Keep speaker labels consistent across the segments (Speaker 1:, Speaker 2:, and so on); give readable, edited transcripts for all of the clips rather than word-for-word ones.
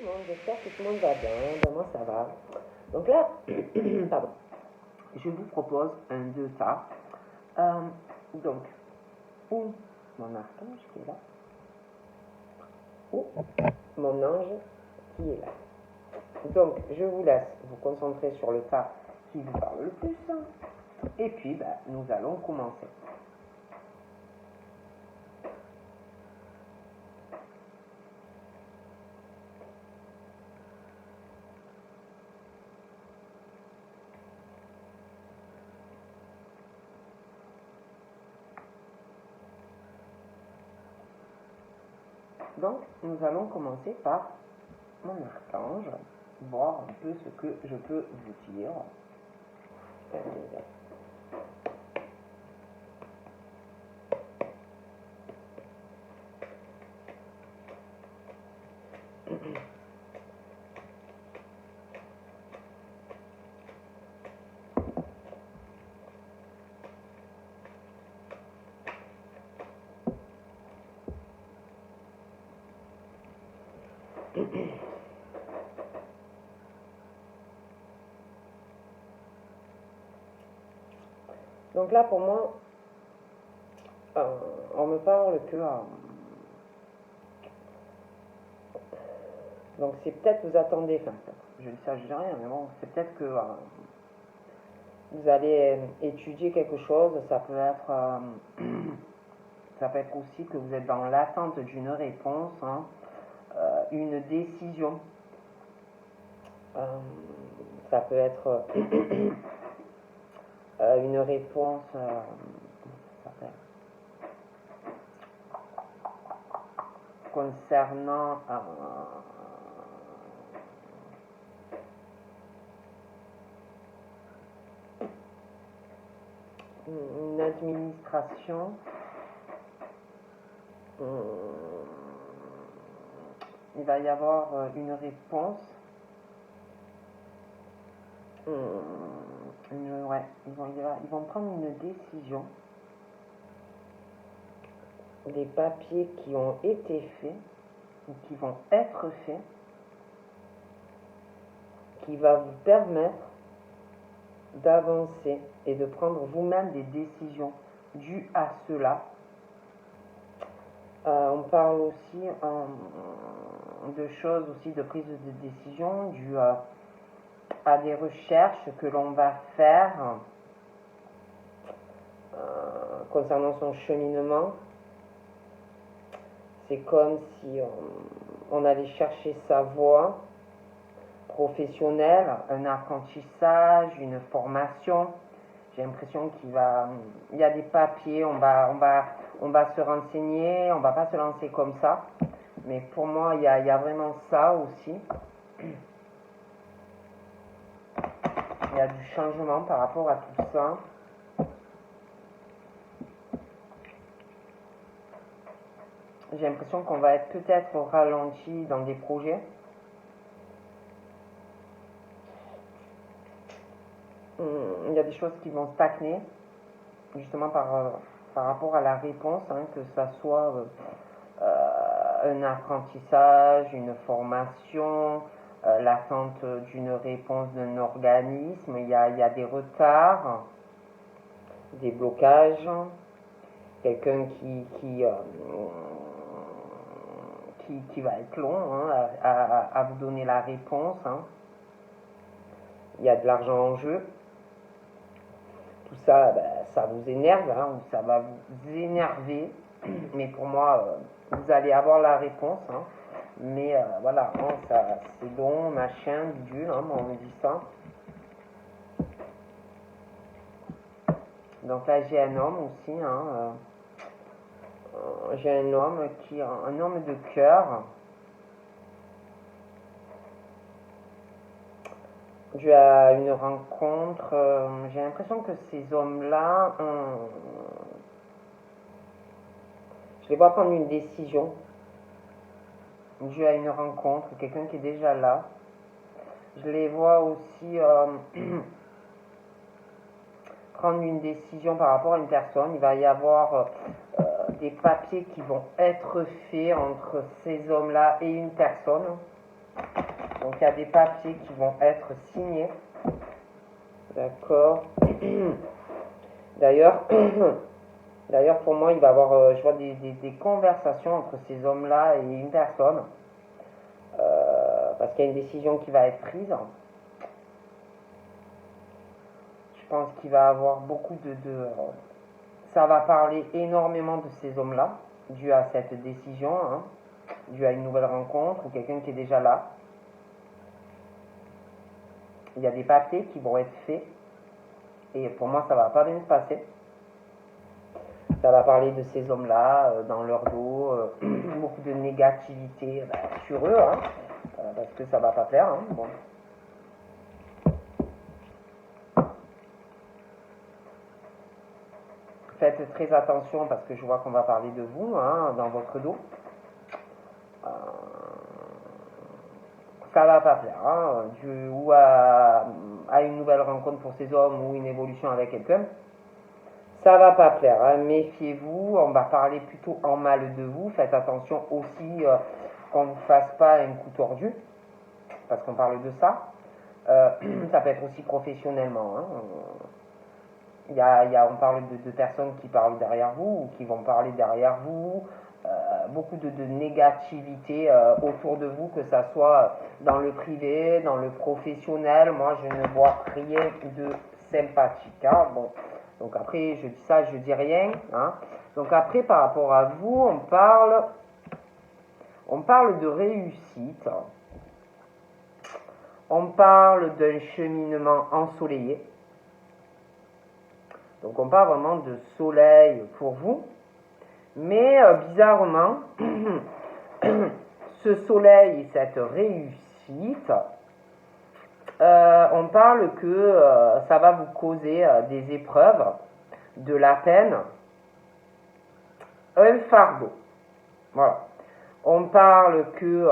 Speaker 1: monde, j'espère que tout le monde va bien, ben moi ça va. Donc là, pardon, je vous propose un de ça. Donc, ou mon archange qui est là, ou mon ange qui est là. Donc, je vous laisse vous concentrer sur le tas qui vous parle le plus. Et puis, nous allons commencer. Donc, nous allons commencer par mon archange, voir un peu ce que je peux vous dire. Donc là, pour moi, on me parle que... donc c'est peut-être vous attendez, enfin, je ne sais rien, mais bon, c'est peut-être que vous allez étudier quelque chose, ça peut être aussi que vous êtes dans l'attente d'une réponse, une décision. Ça peut être une réponse concernant une administration, il va y avoir une réponse. Ouais, ils vont prendre une décision. Des papiers qui ont été faits ou qui vont être faits, qui va vous permettre d'avancer et de prendre vous-même des décisions dues à cela. On parle aussi de choses aussi de prise de décision dues à des recherches que l'on va faire concernant son cheminement. C'est comme si on allait chercher sa voie professionnelle, un apprentissage, une formation. J'ai l'impression qu'il y a des papiers, on va se renseigner, on va pas se lancer comme ça. Mais pour moi, il y a vraiment ça aussi. Il y a du changement par rapport à tout ça. J'ai l'impression qu'on va être peut-être au ralenti dans des projets. Il y a des choses qui vont stagner, justement par rapport à la réponse, que ça soit un apprentissage, une formation, l'attente d'une réponse d'un organisme. Il y a des retards, des blocages, quelqu'un qui va être long à vous donner la réponse. Il y a de l'argent en jeu. Tout ça, ça vous énerve, ou ça va vous énerver. Mais pour moi, vous allez avoir la réponse. Mais voilà, ça, c'est bon, machin, bidule, on me dit ça. Donc là, j'ai un homme aussi. J'ai un homme un homme de cœur. Dû à une rencontre, j'ai l'impression que ces hommes-là, je les vois prendre une décision dû à une rencontre, quelqu'un qui est déjà là. Je les vois aussi prendre une décision par rapport à une personne. Il va y avoir des papiers qui vont être faits entre ces hommes-là et une personne. Donc il y a des papiers qui vont être signés. D'accord. D'ailleurs, pour moi, il va y avoir, je vois des conversations entre ces hommes-là et une personne. Parce qu'il y a une décision qui va être prise. Je pense qu'il va y avoir beaucoup ça va parler énormément de ces hommes-là, dû à cette décision, hein, dû à une nouvelle rencontre ou quelqu'un qui est déjà là. Il y a des papiers qui vont être faits. Et pour moi, ça va pas bien se passer. Ça va parler de ces hommes-là, dans leur dos, beaucoup de négativité sur eux, hein, parce que ça va pas plaire. Hein, bon. Faites très attention parce que je vois qu'on va parler de vous, hein, dans votre dos. Ça va pas plaire, hein, ou à une nouvelle rencontre pour ces hommes ou une évolution avec quelqu'un. Ça va pas plaire, hein. Méfiez-vous, on va parler plutôt en mal de vous. Faites attention aussi qu'on ne vous fasse pas un coup tordu, parce qu'on parle de ça. Ça peut être aussi professionnellement. Hein. On parle de personnes qui parlent derrière vous ou qui vont parler derrière vous. Beaucoup de négativité autour de vous, que ça soit dans le privé, dans le professionnel. Moi, je ne vois rien de sympathique. Hein. Bon. Donc après, je dis ça, je dis rien. Hein. Donc après, par rapport à vous, on parle de réussite. On parle d'un cheminement ensoleillé. Donc on parle vraiment de soleil pour vous. Mais bizarrement, ce soleil et cette réussite, on parle que ça va vous causer des épreuves, de la peine, un fardeau. Voilà. On parle que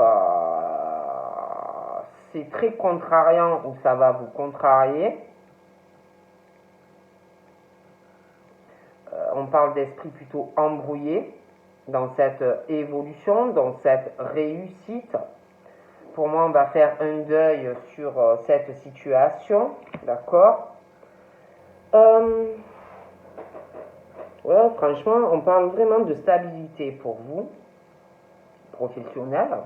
Speaker 1: c'est très contrariant ou ça va vous contrarier. On parle d'esprit plutôt embrouillé dans cette évolution, dans cette réussite. Pour moi, on va faire un deuil sur cette situation, d'accord. Ouais, franchement, on parle vraiment de stabilité pour vous, professionnelle.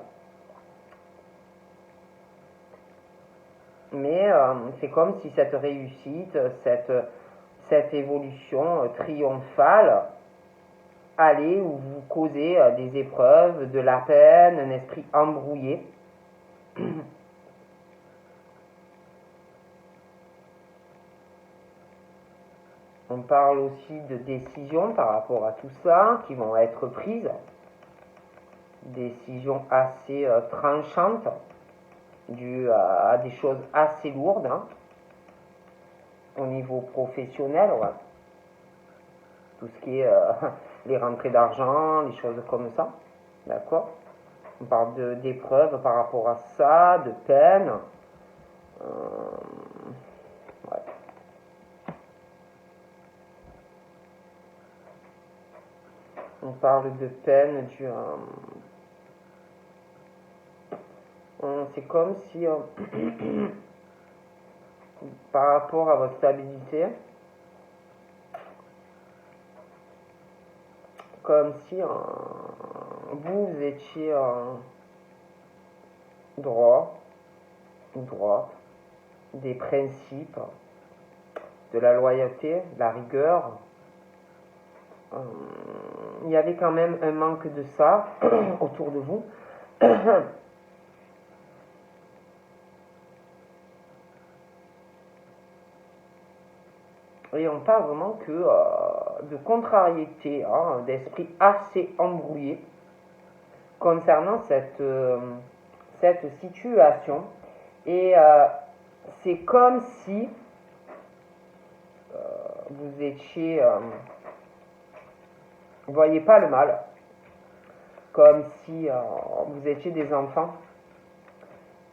Speaker 1: Mais c'est comme si cette réussite, cette évolution triomphale allait ou vous causer des épreuves, de la peine, un esprit embrouillé. On parle aussi de décisions par rapport à tout ça qui vont être prises. Décisions assez tranchantes, dues à des choses assez lourdes, hein, au niveau professionnel. Ouais. Tout ce qui est les rentrées d'argent, les choses comme ça. D'accord. On parle d'épreuves par rapport à ça, de peine. Ouais. On parle de peine c'est comme si par rapport à votre stabilité, comme si vous étiez droit ou droite, des principes, de la loyauté, de la rigueur. Il y avait quand même un manque de ça autour de vous. Et on parle vraiment que de contrariété, hein, d'esprit assez embrouillé concernant cette situation. Et c'est comme si vous étiez... vous ne voyez pas le mal, comme si vous étiez des enfants.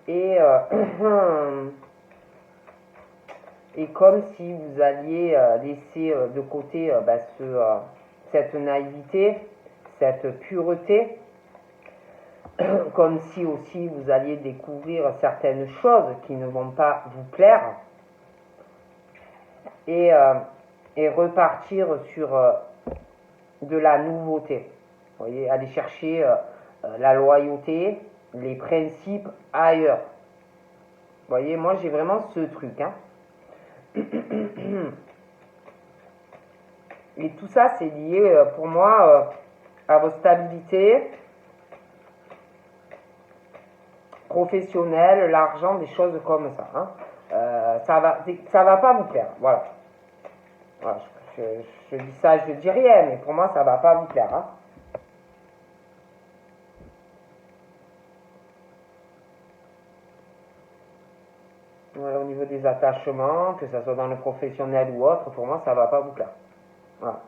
Speaker 1: Et... et comme si vous alliez laisser de côté cette naïveté, cette pureté, comme si aussi vous alliez découvrir certaines choses qui ne vont pas vous plaire et repartir sur de la nouveauté. Vous voyez, aller chercher la loyauté, les principes ailleurs. Vous voyez, moi j'ai vraiment ce truc. Hein. Et tout ça, c'est lié pour moi à votre stabilité professionnelle, l'argent, des choses comme ça. Hein. Ça va pas vous plaire. Voilà. Voilà, je dis ça, je dis rien, mais pour moi, ça va pas vous plaire. Hein. Voilà, au niveau des attachements, que ce soit dans le professionnel ou autre, pour moi, ça va pas vous plaire. Voilà.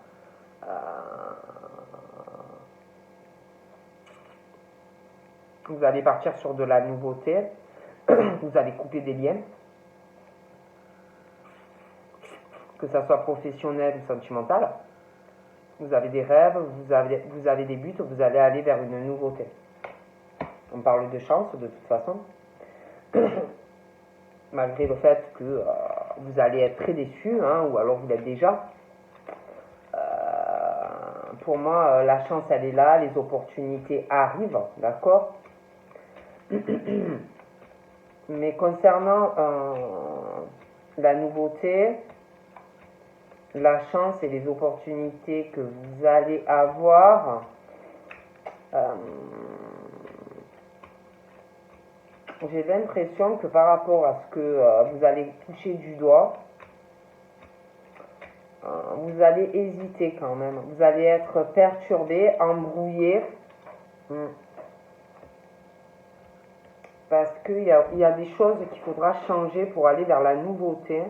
Speaker 1: Vous allez partir sur de la nouveauté. Vous allez couper des liens. Que ça soit professionnel ou sentimental. Vous avez des rêves, vous avez des buts, vous allez aller vers une nouveauté. On parle de chance de toute façon. Malgré le fait que vous allez être très déçu, hein, ou alors vous l'êtes déjà. Pour moi, la chance, elle est là, les opportunités arrivent, d'accord. Mais concernant la nouveauté, la chance et les opportunités que vous allez avoir, j'ai l'impression que par rapport à ce que vous allez toucher du doigt, vous allez hésiter quand même. Vous allez être perturbé, embrouillé. Parce qu'il y a des choses qu'il faudra changer pour aller vers la nouveauté.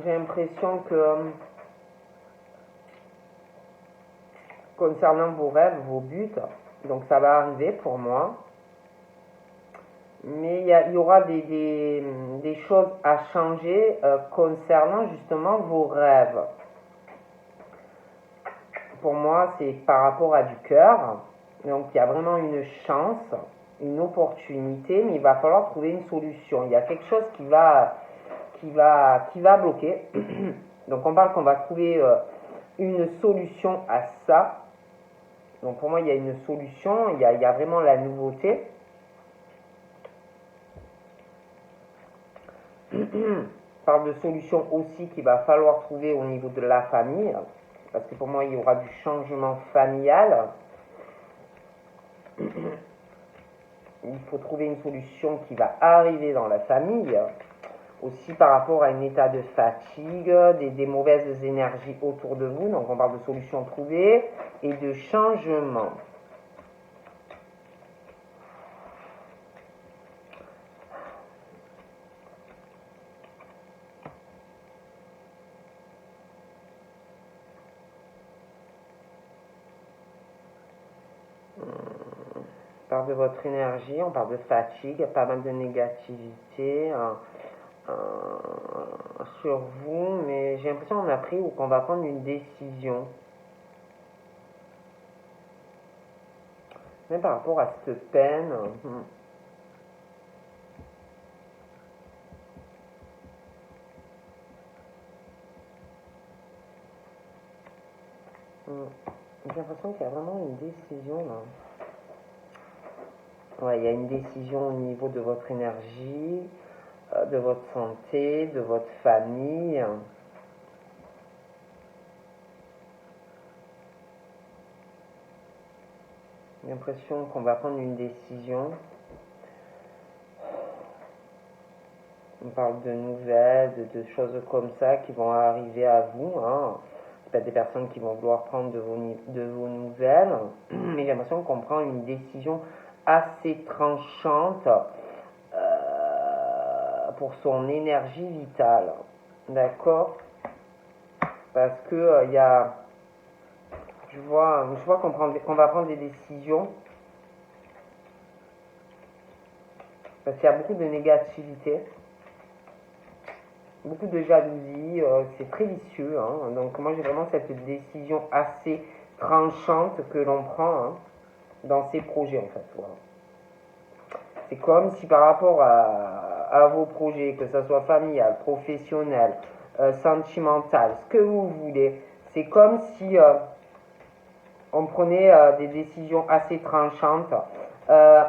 Speaker 1: J'ai l'impression que concernant vos rêves, vos buts, donc ça va arriver pour moi. Mais il y aura des choses à changer concernant justement vos rêves. Pour moi, c'est par rapport à du cœur. Donc il y a vraiment une chance, une opportunité, mais il va falloir trouver une solution. Il y a quelque chose qui va bloquer. Donc on parle qu'on va trouver une solution à ça. Donc pour moi, il y a une solution, il y a vraiment la nouveauté. On parle de solution aussi qu'il va falloir trouver au niveau de la famille, parce que pour moi, il y aura du changement familial. Il faut trouver une solution qui va arriver dans la famille, aussi par rapport à un état de fatigue, des mauvaises énergies autour de vous. Donc on parle de solutions trouvées et de changement. On parle de votre énergie, on parle de fatigue, pas mal de négativité sur vous, mais j'ai l'impression qu'on a pris ou qu'on va prendre une décision. Même par rapport à cette peine. J'ai l'impression qu'il y a vraiment une décision là. Ouais, il y a une décision au niveau de votre énergie, de votre santé, de votre famille. J'ai l'impression qu'on va prendre une décision. On parle de nouvelles, de choses comme ça qui vont arriver à vous. Hein. Peut-être des personnes qui vont vouloir prendre de vos nouvelles. Mais j'ai l'impression qu'on prend une décision assez tranchante pour son énergie vitale. D'accord? Parce que il y a... Je vois qu'on va prendre des décisions. Parce qu'il y a beaucoup de négativité. Beaucoup de jalousie. C'est très vicieux. Hein. Donc moi j'ai vraiment cette décision assez tranchante que l'on prend. Hein. dans ces projets en fait. Voilà. C'est comme si par rapport à vos projets, que ce soit familial, professionnel, sentimental, ce que vous voulez, c'est comme si on prenait des décisions assez tranchantes euh,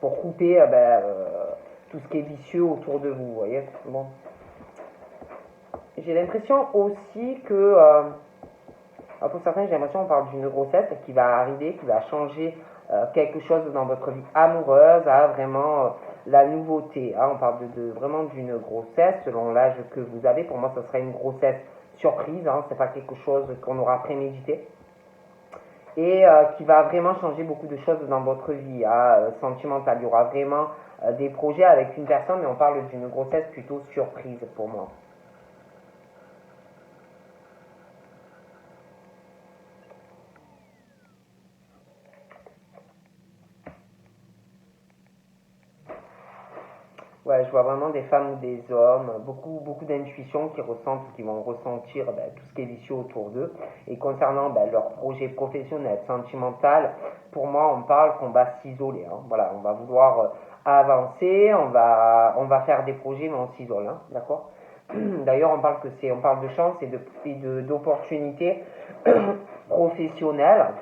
Speaker 1: pour couper tout ce qui est vicieux autour de vous, vous voyez. Bon. J'ai l'impression aussi que, pour certains, j'ai l'impression qu'on parle d'une grossesse qui va arriver, qui va changer quelque chose dans votre vie amoureuse, à vraiment la nouveauté. Hein. On parle vraiment d'une grossesse, selon l'âge que vous avez. Pour moi, ce serait une grossesse surprise, hein. C'est pas quelque chose qu'on aura prémédité. Et qui va vraiment changer beaucoup de choses dans votre vie sentimentale. Il y aura vraiment des projets avec une personne, mais on parle d'une grossesse plutôt surprise pour moi. Ouais, je vois vraiment des femmes ou des hommes, beaucoup d'intuitions qui ressentent, qui vont ressentir tout ce qui est vicieux autour d'eux. Et concernant leur projet professionnel, sentimental, pour moi, on parle qu'on va s'isoler. Hein. Voilà, on va vouloir avancer, on va faire des projets, mais on s'isole, hein, d'accord. D'ailleurs, on parle de chance et d'opportunités professionnelles,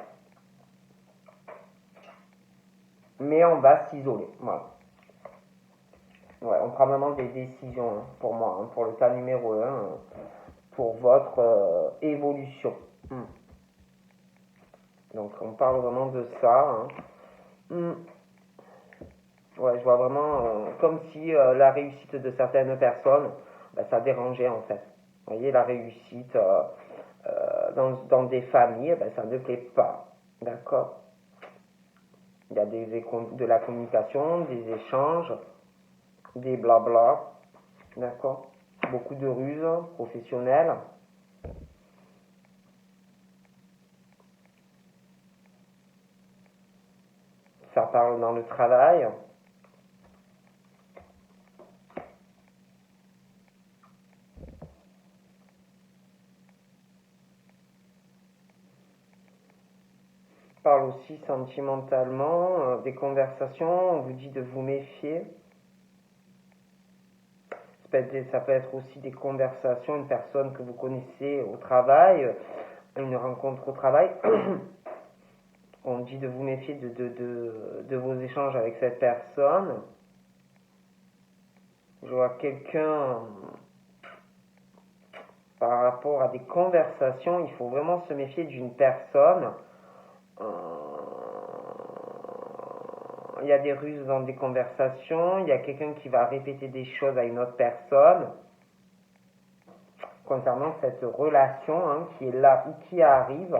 Speaker 1: mais on va s'isoler. Voilà. Ouais, on prend vraiment des décisions hein, pour moi, hein, pour le cas numéro 1, pour votre évolution. Donc on parle vraiment de ça. Hein. Ouais, je vois vraiment comme si la réussite de certaines personnes, ça dérangeait en fait. Vous voyez, la réussite dans des familles, ça ne plaît pas. D'accord. Il y a de la communication, des échanges, des blabla. D'accord. Beaucoup de ruses professionnelles. Ça parle dans le travail. Ça parle aussi sentimentalement, des conversations, on vous dit de vous méfier. Ça peut être aussi des conversations, une personne que vous connaissez au travail, une rencontre au travail. On dit de vous méfier de vos échanges avec cette personne. Je vois quelqu'un par rapport à des conversations, il faut vraiment se méfier d'une personne. Il y a des ruses dans des conversations, il y a quelqu'un qui va répéter des choses à une autre personne concernant cette relation hein, qui est là ou qui arrive.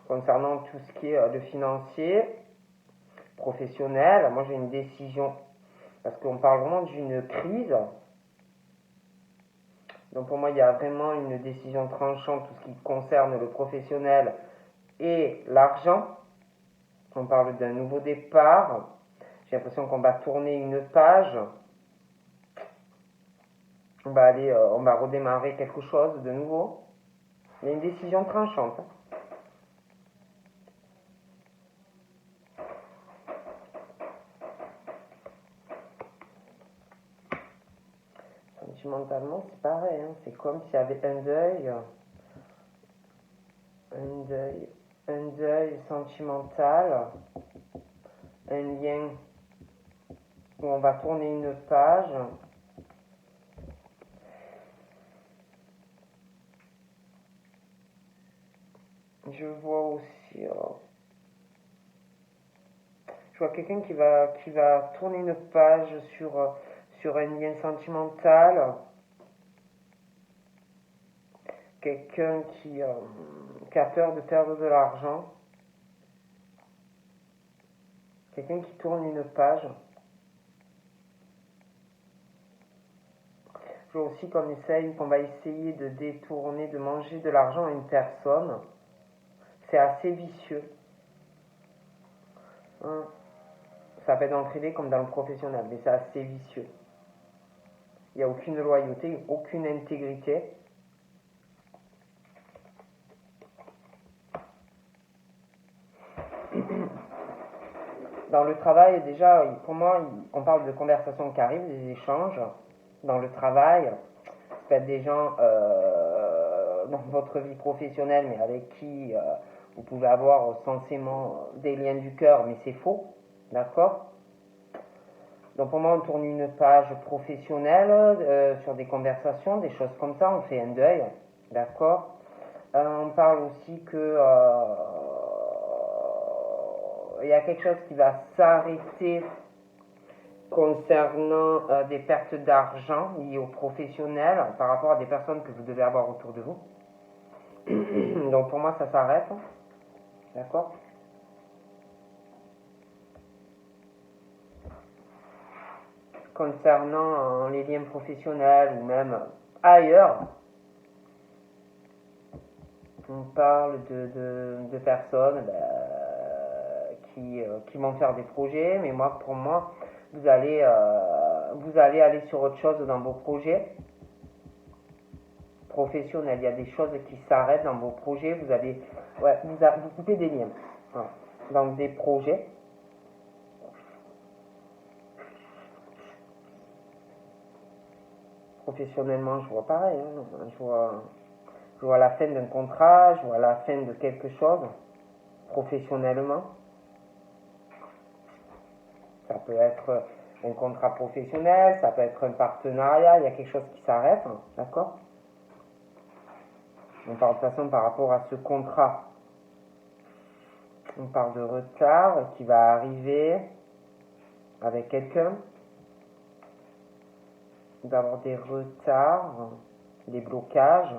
Speaker 1: Concernant tout ce qui est le financier, professionnel, moi j'ai une décision, parce qu'on parle vraiment d'une crise. Donc pour moi il y a vraiment une décision tranchante, tout ce qui concerne le professionnel et l'argent. On parle d'un nouveau départ. J'ai l'impression qu'on va tourner une page. On va redémarrer quelque chose de nouveau. Il y a une décision tranchante. Sentimentalement, c'est pareil. Hein. C'est comme s'il y avait un deuil sentimental, un lien où on va tourner une page. Je vois aussi, je vois quelqu'un qui va tourner une page sur un lien sentimental. Quelqu'un qui a peur de perdre de l'argent. Quelqu'un qui tourne une page. Je vois aussi qu'on va essayer de détourner, de manger de l'argent à une personne. C'est assez vicieux. Hein. Ça peut être dans le privé comme dans le professionnel, mais c'est assez vicieux. Il n'y a aucune loyauté, aucune intégrité. Dans le travail, déjà, pour moi, on parle de conversations qui arrivent, des échanges. Dans le travail, ça peut être des gens dans votre vie professionnelle, mais avec qui vous pouvez avoir censément des liens du cœur, mais c'est faux, d'accord? Donc pour moi, on tourne une page professionnelle sur des conversations, des choses comme ça, on fait un deuil, d'accord? On parle aussi que il y a quelque chose qui va s'arrêter concernant des pertes d'argent liées aux professionnels par rapport à des personnes que vous devez avoir autour de vous. Donc pour moi, ça s'arrête, d'accord? Concernant les liens professionnels ou même ailleurs, on parle de personnes qui vont faire des projets, mais moi, pour moi, vous allez aller sur autre chose dans vos projets professionnels. Il y a des choses qui s'arrêtent dans vos projets, vous coupez des liens. Voilà. Dans des projets. Professionnellement, je vois pareil. Je vois la fin d'un contrat, je vois la fin de quelque chose, professionnellement. Ça peut être un contrat professionnel, ça peut être un partenariat, il y a quelque chose qui s'arrête, d'accord? On parle de toute façon par rapport à ce contrat. On parle de retard qui va arriver avec quelqu'un. D'avoir des retards, des blocages.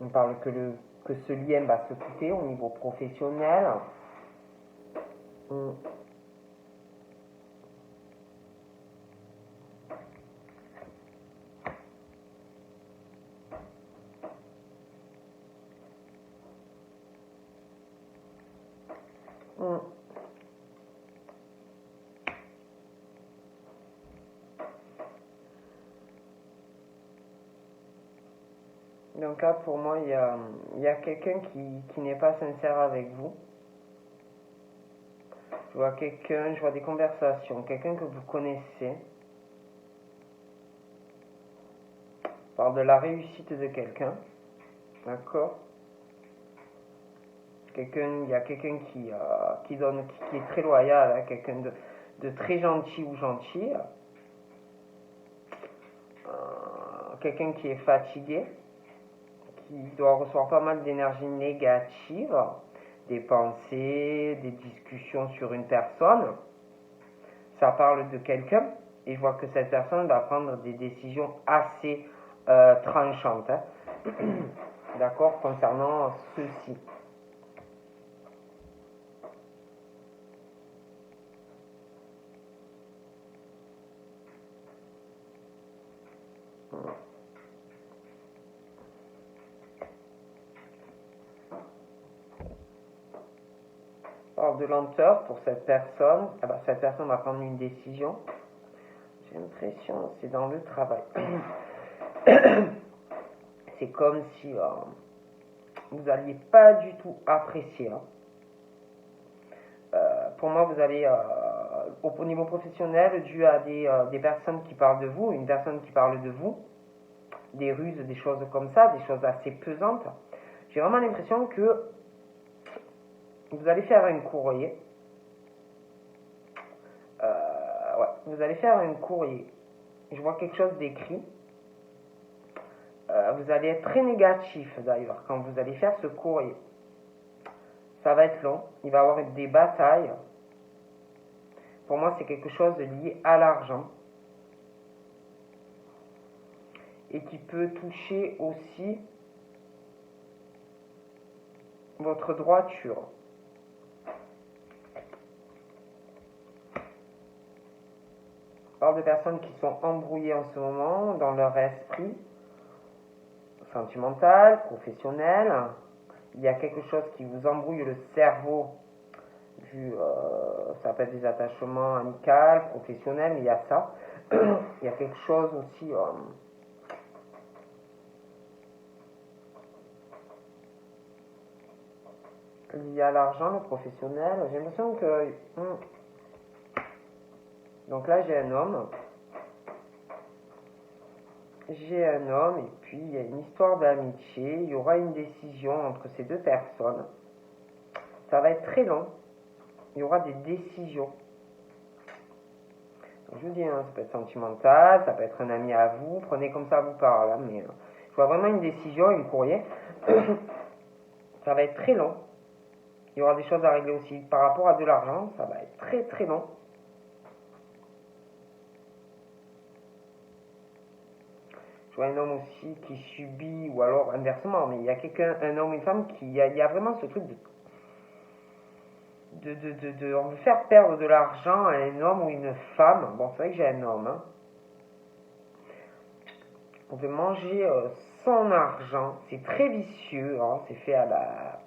Speaker 1: On parle que ce lien va se couper au niveau professionnel. Donc là, pour moi, il y a quelqu'un qui n'est pas sincère avec vous. Je vois des conversations, quelqu'un que vous connaissez. Je parle de la réussite de quelqu'un. D'accord? Il y a quelqu'un qui est très loyal, hein, quelqu'un de très gentil ou gentil. Quelqu'un qui est fatigué, qui doit recevoir pas mal d'énergie négative, des pensées, des discussions sur une personne. Ça parle de quelqu'un et je vois que cette personne va prendre des décisions assez tranchantes, hein. D'accord, concernant ceci. Parle de lenteur pour cette personne. Cette personne va prendre une décision. J'ai l'impression c'est dans le travail. C'est comme si vous n'alliez pas du tout apprécier. Hein. Pour moi, vous allez, au niveau professionnel, dû à des personnes qui parlent de vous, une personne qui parle de vous, des ruses, des choses comme ça, des choses assez pesantes. J'ai vraiment l'impression que vous allez faire un courrier. Vous allez faire un courrier. Je vois quelque chose d'écrit. Vous allez être très négatif d'ailleurs quand vous allez faire ce courrier. Ça va être long. Il va y avoir des batailles. Pour moi, c'est quelque chose lié à l'argent. Et qui peut toucher aussi votre droiture. Je parle de personnes qui sont embrouillées en ce moment dans leur esprit sentimental, professionnel. Il y a quelque chose qui vous embrouille le cerveau. Ça peut être des attachements amicaux, professionnels, mais il y a ça. Il y a quelque chose aussi lié à l'argent, le professionnel. J'ai l'impression que... Donc là, j'ai un homme. J'ai un homme et puis il y a une histoire d'amitié. Il y aura une décision entre ces deux personnes. Ça va être très long. Il y aura des décisions. Donc, je vous dis, hein, ça peut être sentimental, ça peut être un ami à vous. Prenez comme ça vous parle. Hein, mais je vois vraiment une décision, une courrier. Ça va être très long. Il y aura des choses à régler aussi. Par rapport à de l'argent, ça va être très très long. Je vois un homme aussi qui subit, ou alors inversement, mais il y a quelqu'un, un homme, une femme, il y a vraiment ce truc on veut faire perdre de l'argent à un homme ou une femme. Bon, c'est vrai que j'ai un homme. Hein. On veut manger son argent. C'est très vicieux. Hein. C'est fait à la...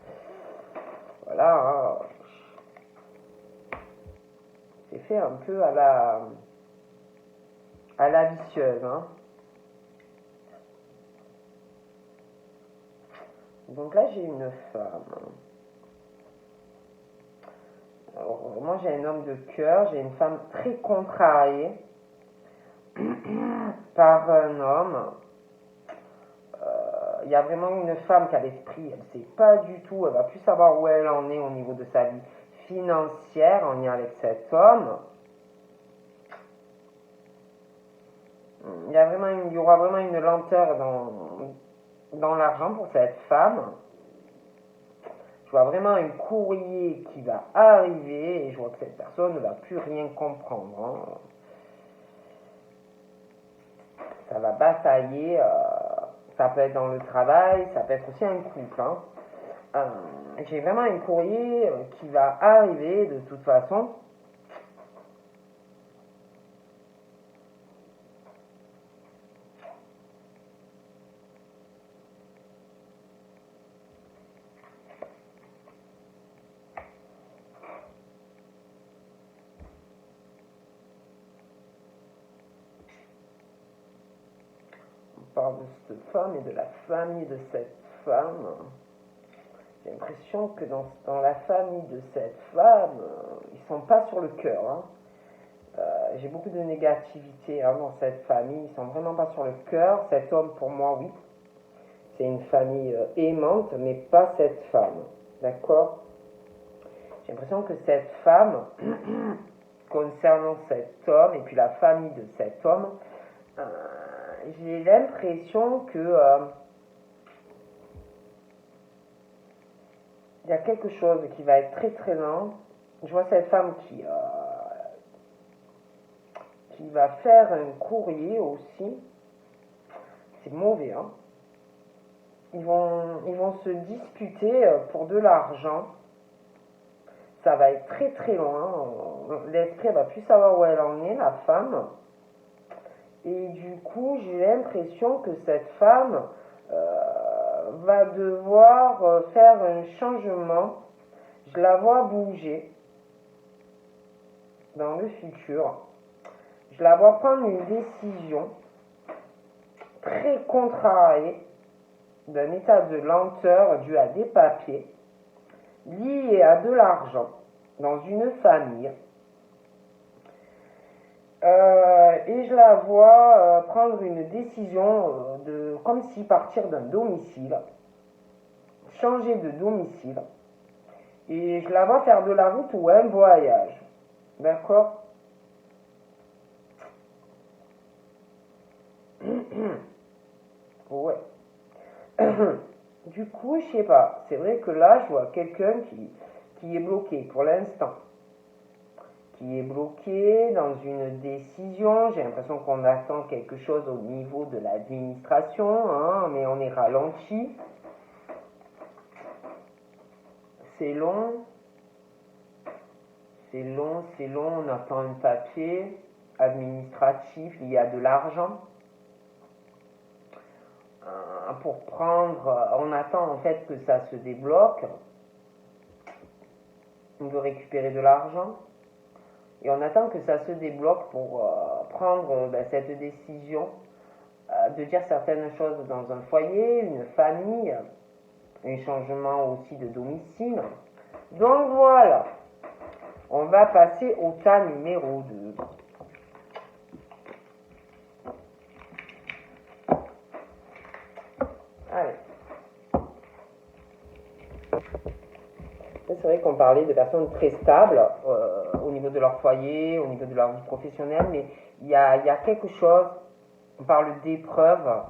Speaker 1: Voilà. Hein. C'est fait un peu à la vicieuse. Hein. Donc là, j'ai une femme. Alors, moi, j'ai un homme de cœur. J'ai une femme très contrariée par un homme. Il y a vraiment une femme qui a l'esprit, elle ne sait pas du tout, elle va plus savoir où elle en est au niveau de sa vie financière en lien avec cet homme. Il y aura vraiment une lenteur dans l'argent pour cette femme. Je vois vraiment un courrier qui va arriver et je vois que cette personne ne va plus rien comprendre. Hein. Ça va batailler. Ça peut être dans le travail, ça peut être aussi un couple. Hein. J'ai vraiment un courrier qui va arriver de toute façon. On parle de cette femme et de la famille de cette femme. J'ai l'impression que dans la famille de cette femme, ils sont pas sur le cœur. Hein. J'ai beaucoup de négativité hein, dans cette famille. Ils sont vraiment pas sur le cœur. Cet homme, pour moi, oui. C'est une famille aimante, mais pas cette femme. D'accord? J'ai l'impression que cette femme, concernant cet homme, et puis la famille de cet homme, j'ai l'impression que il y a quelque chose qui va être très très lent. Je vois cette femme qui va faire un courrier aussi. C'est mauvais, hein. Ils vont se disputer pour de l'argent. Ça va être très très loin. L'esprit, elle va plus savoir où elle en est, la femme. Et du coup, j'ai l'impression que cette femme va devoir faire un changement. Je la vois bouger dans le futur. Je la vois prendre une décision très contrariée d'un état de lenteur dû à des papiers liés à de l'argent dans une famille. Et je la vois prendre une décision comme si partir d'un domicile, changer de domicile, et je la vois faire de la route ou un voyage. D'accord? Ouais. Du coup, je sais pas. C'est vrai que là, je vois quelqu'un qui est bloqué pour l'instant. Qui est bloqué dans une décision. J'ai l'impression qu'on attend quelque chose au niveau de l'administration, hein, mais on est ralenti. C'est long. C'est long, c'est long. On attend un papier administratif lié à de l'argent. Pour prendre, on attend en fait que ça se débloque. On veut récupérer de l'argent. Et on attend que ça se débloque pour prendre cette décision de dire certaines choses dans un foyer, une famille, un changement aussi de domicile. Donc voilà, on va passer au tas numéro 2. Allez. C'est vrai qu'on parlait de personnes très stables au niveau de leur foyer, au niveau de leur vie professionnelle, mais il y a quelque chose, on parle d'épreuve,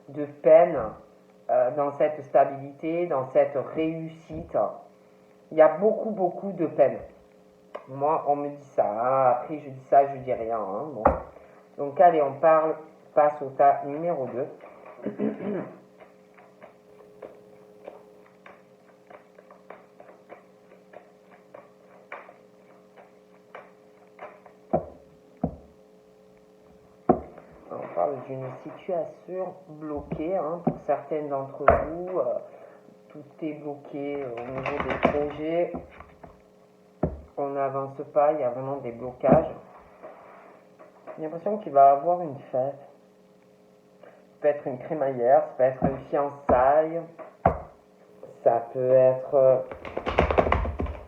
Speaker 1: de peine dans cette stabilité, dans cette réussite. Il y a beaucoup, beaucoup de peine. Moi, on me dit ça, hein. Après je dis ça, je dis rien. Hein. Bon. Donc allez, passe au tas numéro 2. On parle d'une situation bloquée hein, pour certaines d'entre vous. Tout est bloqué au niveau des projets. On n'avance pas, il y a vraiment des blocages. J'ai l'impression qu'il va y avoir une fête. Ça peut être une crémaillère, ça peut être une fiançaille. Ça peut être...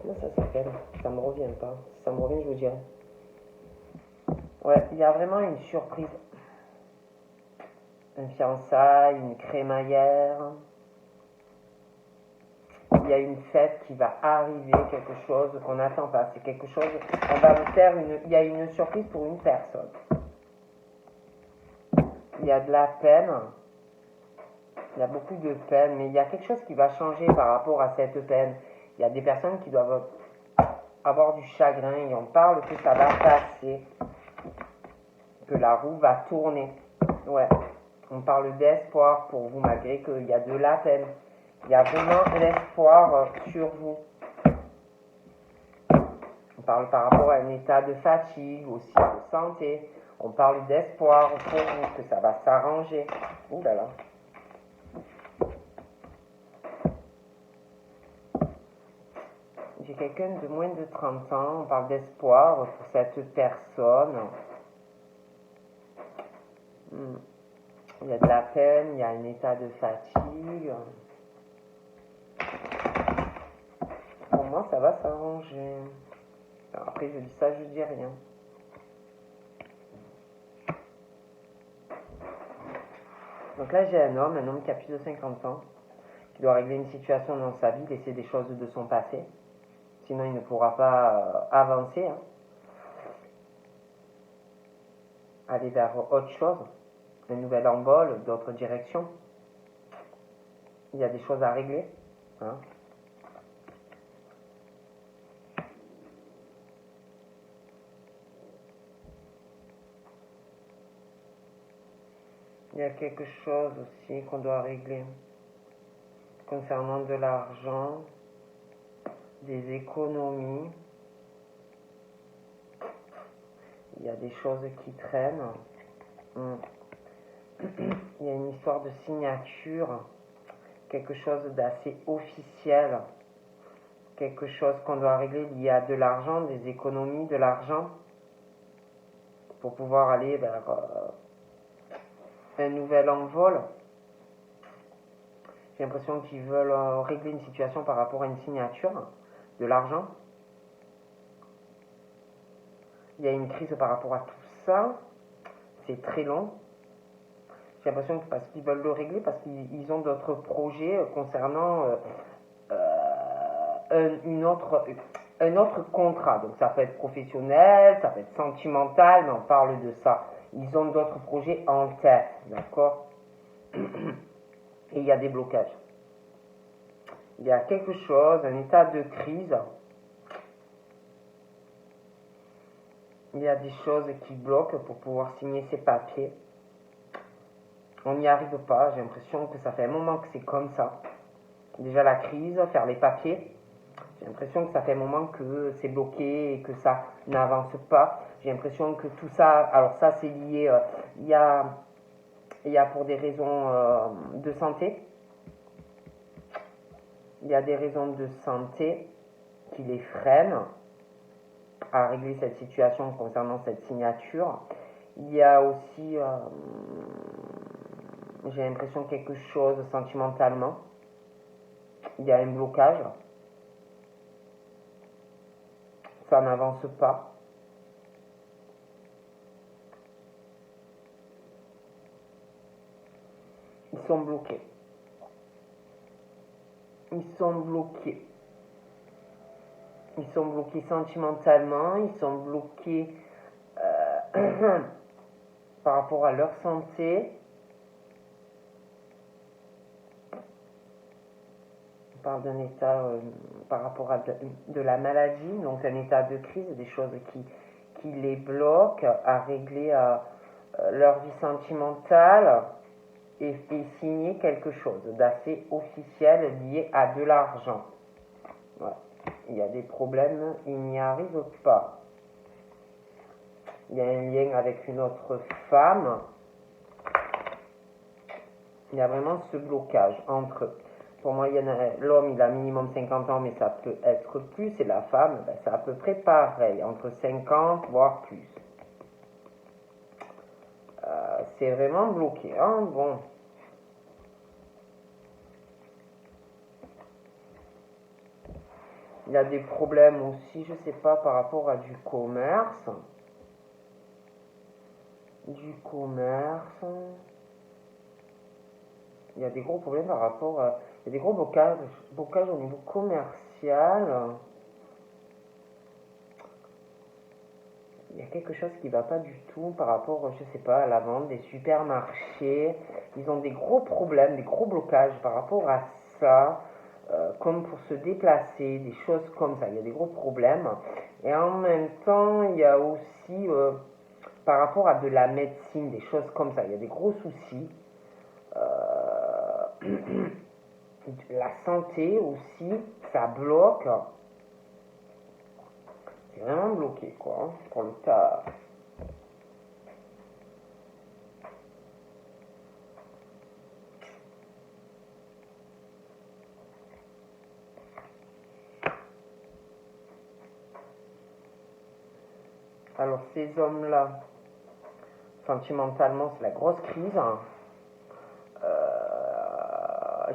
Speaker 1: Comment ça s'appelle? Ça me revient pas. Si ça me revient, je vous dirai. Ouais, il y a vraiment une surprise. Une fiançaille, une crémaillère. Il y a une fête qui va arriver, quelque chose qu'on n'attend pas. C'est quelque chose, on va vous faire il y a une surprise pour une personne. Il y a de la peine, il y a beaucoup de peine, mais il y a quelque chose qui va changer par rapport à cette peine. Il y a des personnes qui doivent avoir du chagrin et on parle que ça va passer, que la roue va tourner. Ouais, on parle d'espoir pour vous malgré qu'il y a de la peine. Il y a vraiment l'espoir sur vous. On parle par rapport à un état de fatigue, aussi de santé. On parle d'espoir pour vous, que ça va s'arranger. Ouh là là. J'ai quelqu'un de moins de 30 ans. On parle d'espoir pour cette personne. Il y a de la peine, il y a un état de fatigue. Pour moi, ça va s'arranger. Après, je dis ça, je dis rien. Donc là, j'ai un homme qui a plus de 50 ans, qui doit régler une situation dans sa vie, laisser des choses de son passé. Sinon, il ne pourra pas avancer. Hein. Aller vers autre chose, un nouvel envol, d'autres directions. Il y a des choses à régler. Hein. Il y a quelque chose aussi qu'on doit régler concernant de l'argent, des économies. Il y a des choses qui traînent. Il y a une histoire de signature, quelque chose d'assez officiel, quelque chose qu'on doit régler. Il y a de l'argent, des économies, de l'argent pour pouvoir aller vers un nouvel envol. J'ai l'impression qu'ils veulent régler une situation par rapport à une signature, de l'argent. Il y a une crise par rapport à tout ça. C'est très long. J'ai l'impression que parce qu'ils veulent le régler, parce qu'ils ont d'autres projets concernant un autre contrat. Donc ça peut être professionnel, ça peut être sentimental, mais on parle de ça. Ils ont d'autres projets en tête, d'accord? Et il y a des blocages. Il y a quelque chose, un état de crise. Il y a des choses qui bloquent pour pouvoir signer ces papiers. On n'y arrive pas, j'ai l'impression que ça fait un moment que c'est comme ça. Déjà la crise, faire les papiers. J'ai l'impression que ça fait un moment que c'est bloqué et que ça n'avance pas. J'ai l'impression que tout ça, alors ça c'est lié, il y a pour des raisons de santé. Il y a des raisons de santé qui les freinent à régler cette situation concernant cette signature. Il y a aussi, j'ai l'impression, quelque chose sentimentalement. Il y a un blocage. ça n'avance pas. Ils sont bloqués. Ils sont bloqués. Ils sont bloqués sentimentalement, ils sont bloqués par rapport à leur santé. On parle d'un état par rapport à de la maladie, donc un état de crise, des choses qui les bloquent à régler leur vie sentimentale et signer quelque chose d'assez officiel lié à de l'argent. Ouais. Il y a des problèmes, ils n'y arrivent pas. Il y a un lien avec une autre femme. Il y a vraiment ce blocage entre eux. Pour moi, l'homme, il a minimum 50 ans, mais ça peut être plus. Et la femme, ben, c'est à peu près pareil, entre 50, voire plus. C'est vraiment bloqué. Hein? Bon. Il y a des problèmes aussi, je sais pas, par rapport à du commerce. Du commerce. Il y a des gros problèmes par rapport à... Il y a des gros blocages au niveau commercial. Il y a quelque chose qui ne va pas du tout par rapport, je sais pas, à la vente des supermarchés. Ils ont des gros problèmes, des gros blocages par rapport à ça. Comme pour se déplacer, des choses comme ça. Il y a des gros problèmes. Et en même temps, il y a aussi, par rapport à de la médecine, des choses comme ça. Il y a des gros soucis. La santé aussi, ça bloque. C'est vraiment bloqué, quoi, pour le tas. Alors, ces hommes-là, sentimentalement, c'est la grosse crise.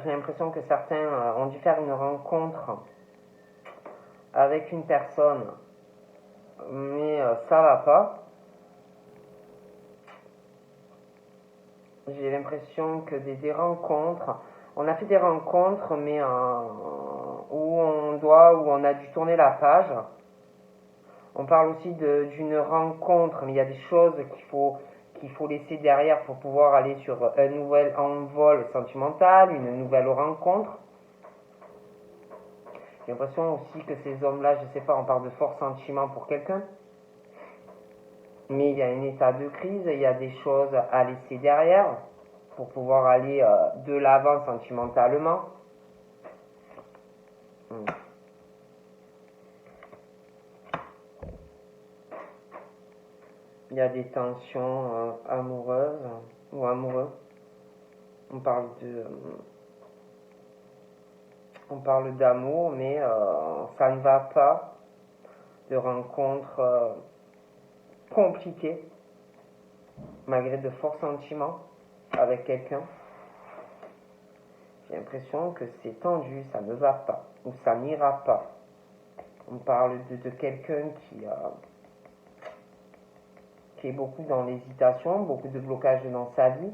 Speaker 1: J'ai l'impression que certains ont dû faire une rencontre avec une personne, mais ça va pas. J'ai l'impression que des rencontres, on a fait des rencontres, mais où on a dû tourner la page. On parle aussi d'une rencontre, mais il y a des choses qu'il faut laisser derrière pour pouvoir aller sur un nouvel envol sentimental, une nouvelle rencontre. J'ai l'impression aussi que ces hommes-là, je sais pas, on parle de forts sentiments pour quelqu'un, mais il y a un état de crise, il y a des choses à laisser derrière pour pouvoir aller de l'avant sentimentalement. Il y a des tensions amoureuses ou amoureux. On parle d'amour, mais ça ne va pas. De rencontres compliquées, malgré de forts sentiments avec quelqu'un. J'ai l'impression que c'est tendu, ça ne va pas, ou ça n'ira pas. On parle de quelqu'un qui est beaucoup dans l'hésitation, beaucoup de blocages dans sa vie,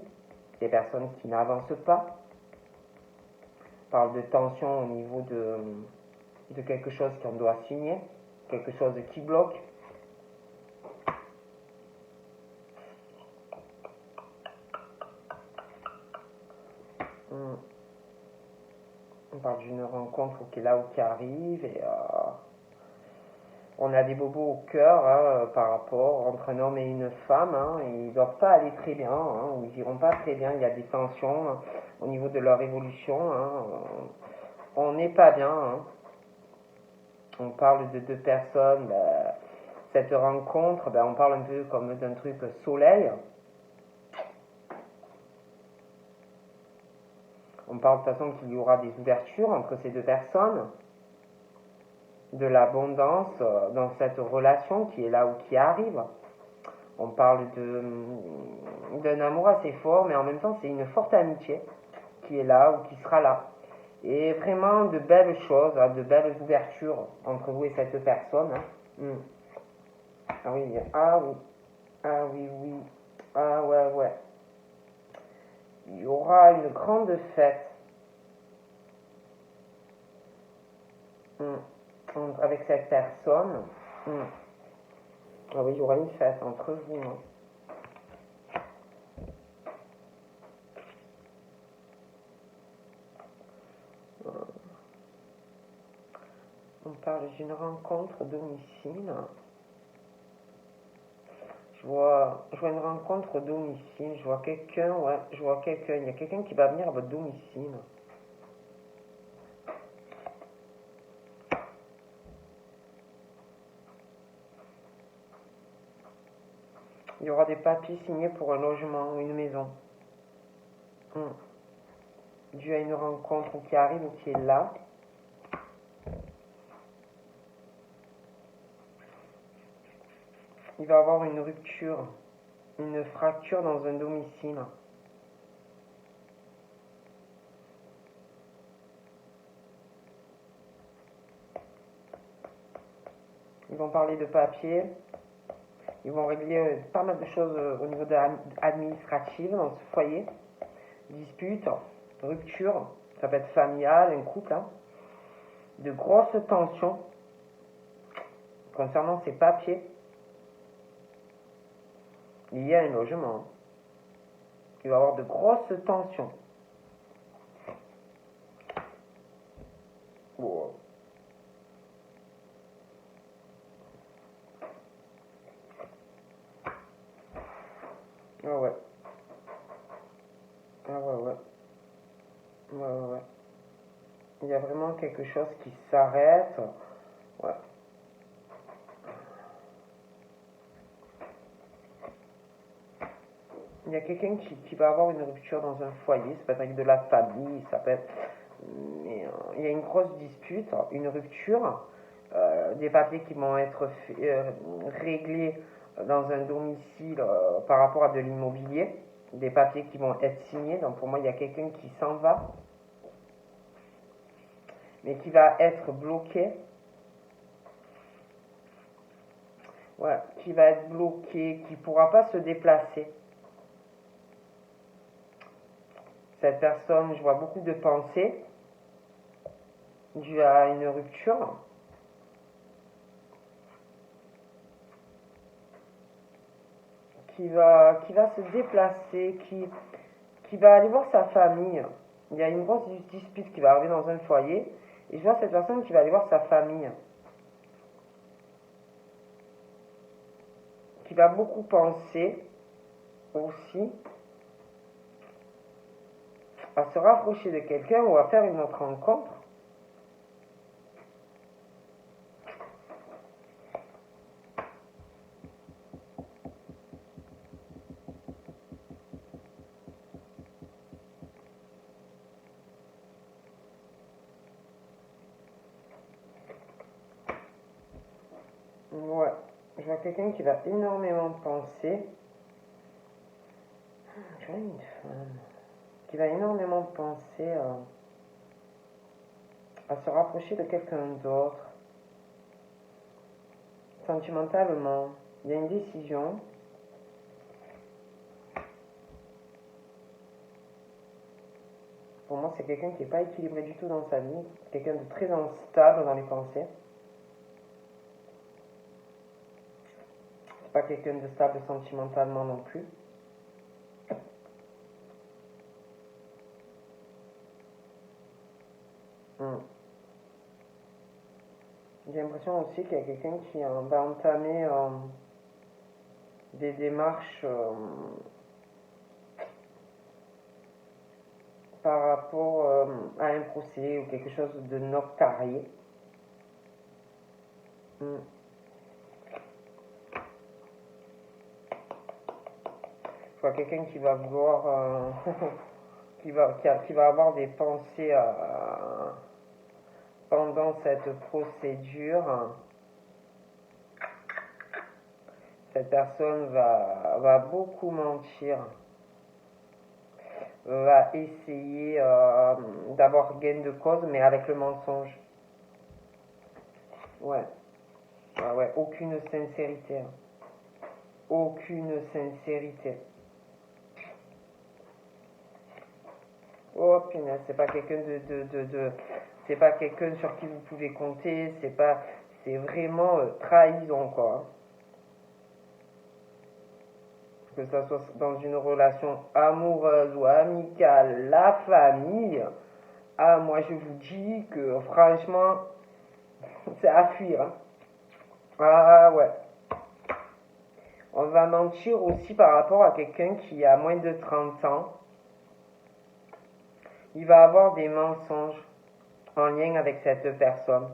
Speaker 1: des personnes qui n'avancent pas. On parle de tension au niveau de quelque chose qu'on doit signer, quelque chose qui bloque. On parle d'une rencontre qui est là ou qui arrive et on a des bobos au cœur par rapport entre un homme et une femme. Ils ne doivent pas aller très bien, ou ils n'iront pas très bien. Il y a des tensions au niveau de leur évolution. On n'est pas bien. On parle de deux personnes. Cette rencontre, on parle un peu comme d'un truc soleil. On parle de toute façon qu'il y aura des ouvertures entre ces deux personnes, de l'abondance dans cette relation qui est là ou qui arrive. On parle d'un amour assez fort, mais en même temps c'est une forte amitié qui est là ou qui sera là. Et vraiment de belles choses, de belles ouvertures entre vous et cette personne. Hmm. Ah oui, ah oui, ah oui, oui, ah ouais, ouais. Il y aura une grande fête. Hmm. Avec cette personne. Hmm. Ah oui, il y aura une fête entre vous. Hein. On parle d'une rencontre domicile. Je vois une rencontre domicile. Je vois quelqu'un, ouais, je vois quelqu'un. Il y a quelqu'un qui va venir à votre domicile. Il y aura des papiers signés pour un logement ou une maison. Hmm. Dû à une rencontre qui arrive ou qui est là. Il va y avoir une rupture, une fracture dans un domicile. Ils vont parler de papier. Ils vont régler pas mal de choses au niveau administratif dans ce foyer. Dispute, rupture, ça peut être familial, un couple. Hein. De grosses tensions concernant ces papiers liés à un logement. Il va y avoir de grosses tensions. Wow. Ah ouais. Ah ouais, ouais. Ouais, ouais, ouais. Il y a vraiment quelque chose qui s'arrête. Ouais. Il y a quelqu'un qui va avoir une rupture dans un foyer, ça peut être avec de la famille, ça peut être... Mais, il y a une grosse dispute, une rupture, des papiers qui vont être réglés dans un domicile par rapport à de l'immobilier, des papiers qui vont être signés, donc pour moi il y a quelqu'un qui s'en va, mais qui va être bloqué, ouais, qui va être bloqué, qui ne pourra pas se déplacer. Cette personne, je vois beaucoup de pensées dues à une rupture. Qui va se déplacer, qui va aller voir sa famille. Il y a une grosse dispute qui va arriver dans un foyer, et je vois cette personne qui va aller voir sa famille, qui va beaucoup penser aussi à se rapprocher de quelqu'un ou à faire une autre rencontre. Ouais, je vois quelqu'un qui va énormément penser. Je vois une femme qui va énormément penser à se rapprocher de quelqu'un d'autre. Sentimentalement, il y a une décision. Pour moi, c'est quelqu'un qui n'est pas équilibré du tout dans sa vie, quelqu'un de très instable dans les pensées. C'est pas quelqu'un de stable sentimentalement non plus. J'ai l'impression aussi qu'il y a quelqu'un qui va entamer des démarches par rapport à un procès ou quelque chose de notarié. Mm. Je vois quelqu'un qui va vouloir, qui va avoir des pensées pendant cette procédure. Cette personne va beaucoup mentir, va essayer d'avoir gain de cause, mais avec le mensonge. Ouais. Ah ouais, aucune sincérité. Hein. Aucune sincérité. Oh punaise, c'est pas quelqu'un c'est pas quelqu'un sur qui vous pouvez compter, c'est vraiment trahison quoi. Que ça soit dans une relation amoureuse ou amicale, la famille, ah moi je vous dis que franchement, c'est à fuir. Hein. Ah ouais. On va mentir aussi par rapport à quelqu'un qui a moins de 30 ans. Il va avoir des mensonges en lien avec cette personne.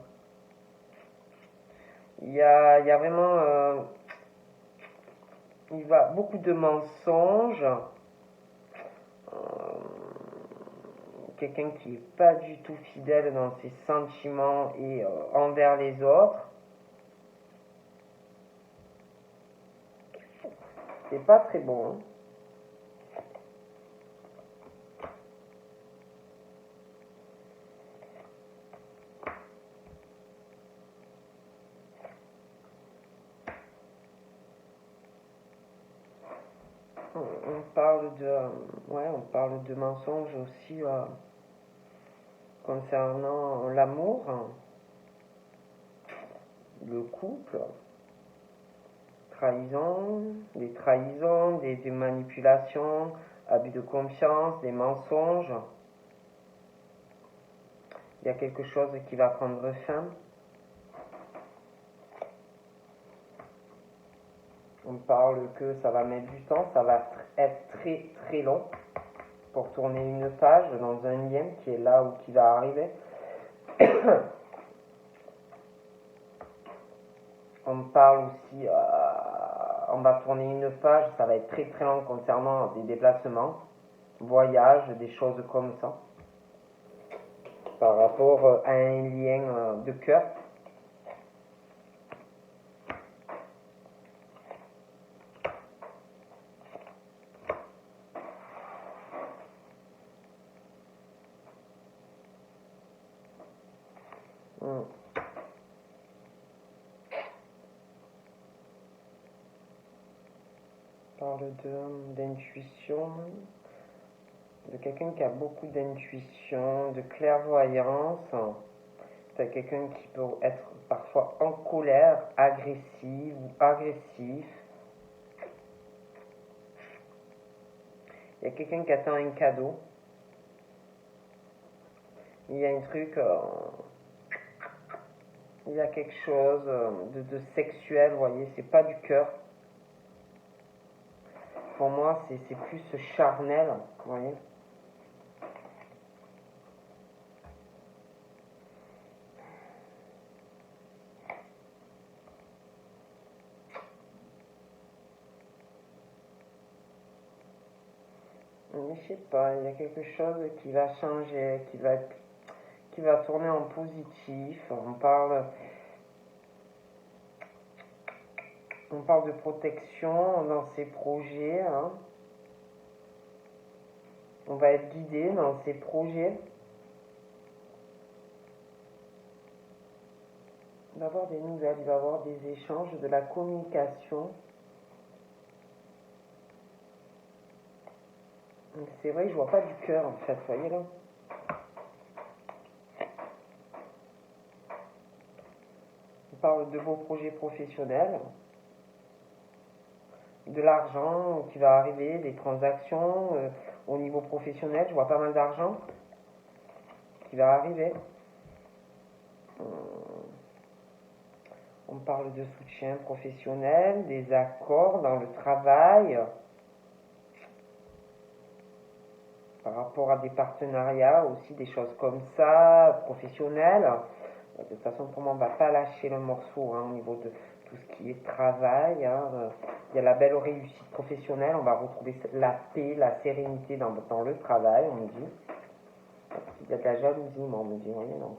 Speaker 1: Il y a vraiment il va beaucoup de mensonges. Quelqu'un qui n'est pas du tout fidèle dans ses sentiments et envers les autres. C'est pas très bon. Hein. On parle de mensonges aussi concernant l'amour, le couple, des trahisons, des manipulations, abus de confiance, des mensonges. Il y a quelque chose qui va prendre fin. On parle que ça va mettre du temps, ça va être très très long pour tourner une page dans un lien qui est là ou qui va arriver. On parle aussi, on va tourner une page, ça va être très très long concernant des déplacements, voyages, des choses comme ça, par rapport à un lien de cœur. On parle d'intuition, de quelqu'un qui a beaucoup d'intuition, de clairvoyance. C'est quelqu'un qui peut être parfois en colère, agressive ou agressif. Il y a quelqu'un qui attend un cadeau. Il y a un truc, il y a quelque chose de sexuel, vous voyez, c'est pas du cœur. Pour moi, c'est plus charnel, vous voyez. Mais je sais pas, il y a quelque chose qui va changer, qui va tourner en positif. On parle de protection dans ces projets. Hein. On va être guidé dans ces projets. Il va y avoir des nouvelles, il va y avoir des échanges, de la communication. C'est vrai, je vois pas du cœur en fait, vous voyez là. On parle de vos projets professionnels, de l'argent qui va arriver, des transactions au niveau professionnel. Je vois pas mal d'argent qui va arriver. On parle de soutien professionnel, des accords dans le travail, par rapport à des partenariats aussi, des choses comme ça, professionnelles. De toute façon, pour moi, on ne va pas lâcher le morceau au niveau de tout ce qui est travail. Il y a la belle réussite professionnelle, on va retrouver la paix, la sérénité dans le travail, on me dit. Il y a de la jalousie, moi, on me dit. Oui, donc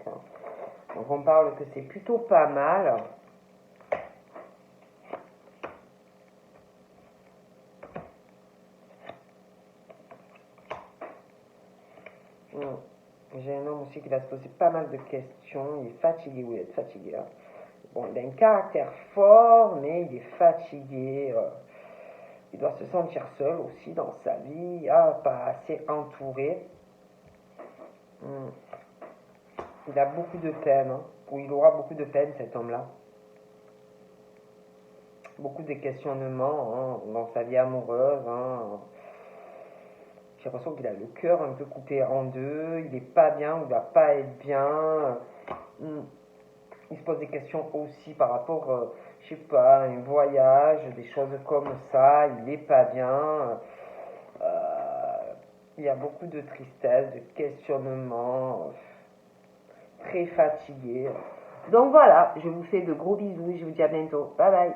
Speaker 1: on parle que c'est plutôt pas mal. J'ai un homme aussi qui va se poser pas mal de questions. Il est fatigué, oui, il est fatigué. Hein. Bon, il a un caractère fort, mais il est fatigué. Il doit se sentir seul aussi dans sa vie, pas assez entouré. Il a beaucoup de peine, hein, ou il aura beaucoup de peine, cet homme-là. Beaucoup de questionnements hein, dans sa vie amoureuse. Hein. J'ai l'impression qu'il a le cœur un peu coupé en deux, il n'est pas bien, ou il va pas être bien. Il se pose des questions aussi par rapport, je sais pas, à un voyage, des choses comme ça, il n'est pas bien. Il y a beaucoup de tristesse, de questionnement, très fatigué. Donc voilà, je vous fais de gros bisous et je vous dis à bientôt. Bye bye.